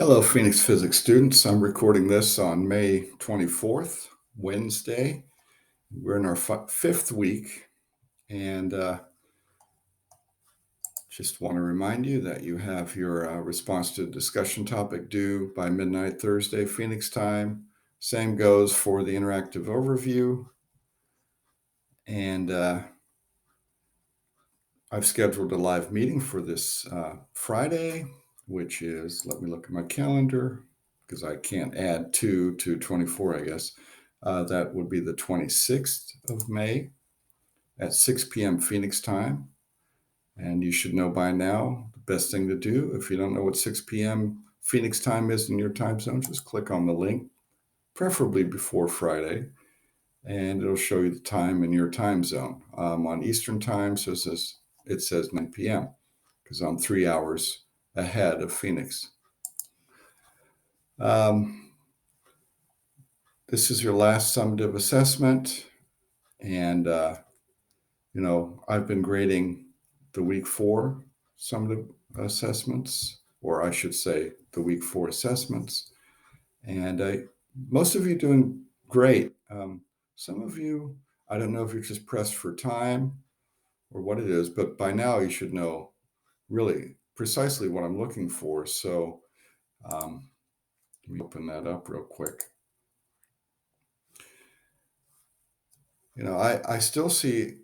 Hello, Phoenix Physics students. I'm recording this on May 24th, Wednesday. We're in our fifth week, and just want to remind you that you have your response to the discussion topic due by midnight Thursday, Phoenix time. Same goes for the interactive overview. And I've scheduled a live meeting for this Friday, which is, let me look at my calendar, because I can't add 2 to 24, I guess. That would be the 26th of May at 6 p.m. Phoenix time. And you should know by now the best thing to do. If you don't know what 6 p.m. Phoenix time is in your time zone, just click on the link, preferably before Friday, and it'll show you the time in your time zone. On Eastern time, so it says 9 p.m. because I'm 3 hours ahead of Phoenix. This is your last summative assessment, and I've been grading the week 4 summative assessments, or I should say the week 4 assessments, and most of you doing great. Some of you, I don't know if you're just pressed for time or what it is, but by now you should know really precisely what I'm looking for. So let me open that up real quick. I still see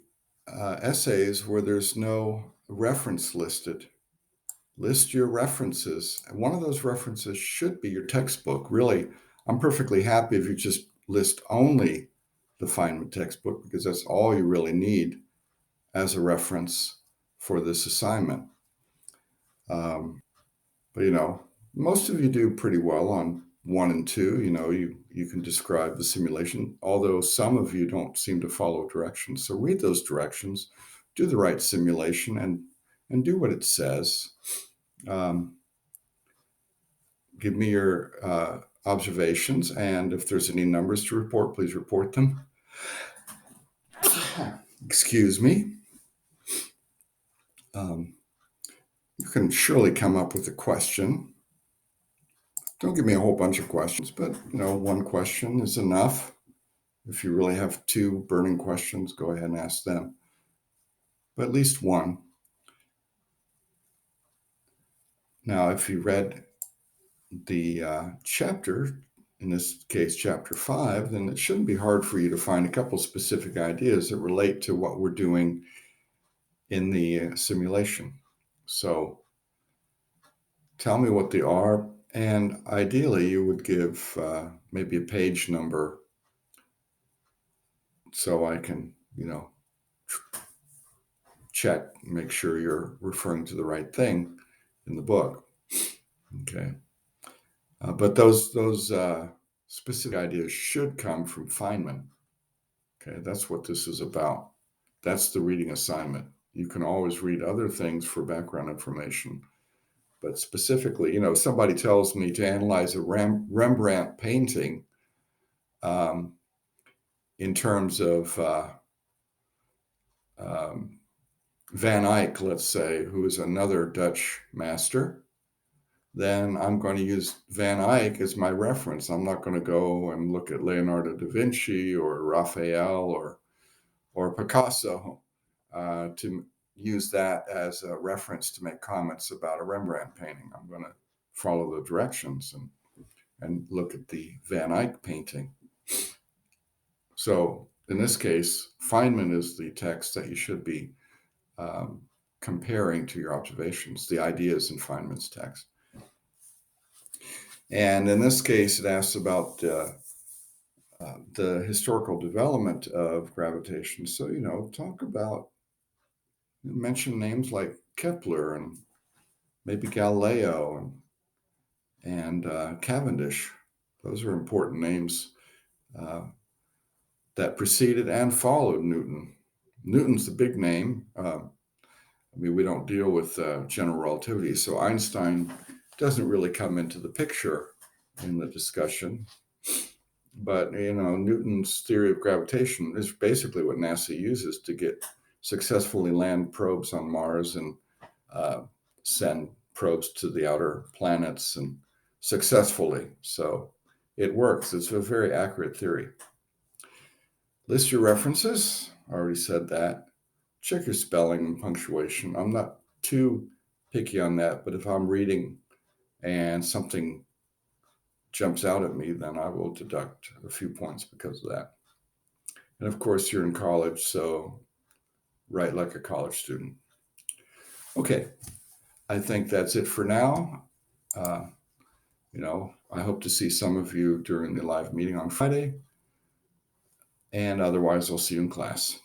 essays where there's no reference listed. List your references. And one of those references should be your textbook. Really, I'm perfectly happy if you just list only the Feynman textbook, because that's all you really need as a reference for this assignment. But most of you do pretty well on 1 and 2. You can describe the simulation, although some of you don't seem to follow directions. So read those directions, do the right simulation, and do what it says. Give me your observations, and if there's any numbers to report, please report them. Excuse me. You can surely come up with a question. Don't give me a whole bunch of questions, but one question is enough. If you really have 2 burning questions, go ahead and ask them. But at least one. Now, if you read the chapter, in this case, chapter 5, then it shouldn't be hard for you to find a couple specific ideas that relate to what we're doing in the simulation. So tell me what they are, and ideally you would give maybe a page number so I can, check, make sure you're referring to the right thing in the book. Okay. But those specific ideas should come from Feynman. Okay, that's what this is about. That's the reading assignment. You can always read other things for background information, but specifically, if somebody tells me to analyze a Rembrandt painting in terms of Van Eyck, let's say, who is another Dutch master, then I'm going to use Van Eyck as my reference. I'm not going to go and look at Leonardo da Vinci or Raphael or Picasso to use that as a reference to make comments about a Rembrandt painting. I'm going to follow the directions and look at the Van Eyck painting. So in this case, Feynman is the text that you should be comparing to your observations, the ideas in Feynman's text. And in this case, it asks about the historical development of gravitation. So, talk about, mention names like Kepler and maybe Galileo and Cavendish. Those are important names that preceded and followed Newton. Newton's the big name. We don't deal with general relativity, so Einstein doesn't really come into the picture in the discussion. But, Newton's theory of gravitation is basically what NASA uses to successfully land probes on Mars and send probes to the outer planets and successfully. So it works. It's a very accurate theory. List your references. I already said that. Check your spelling and punctuation. I'm not too picky on that, but if I'm reading and something jumps out at me, then I will deduct a few points because of that. And of course, you're in college, so write like a college student. Okay, I think that's it for now. Uh, I hope to see some of you during the live meeting on Friday, and otherwise, I'll see you in class.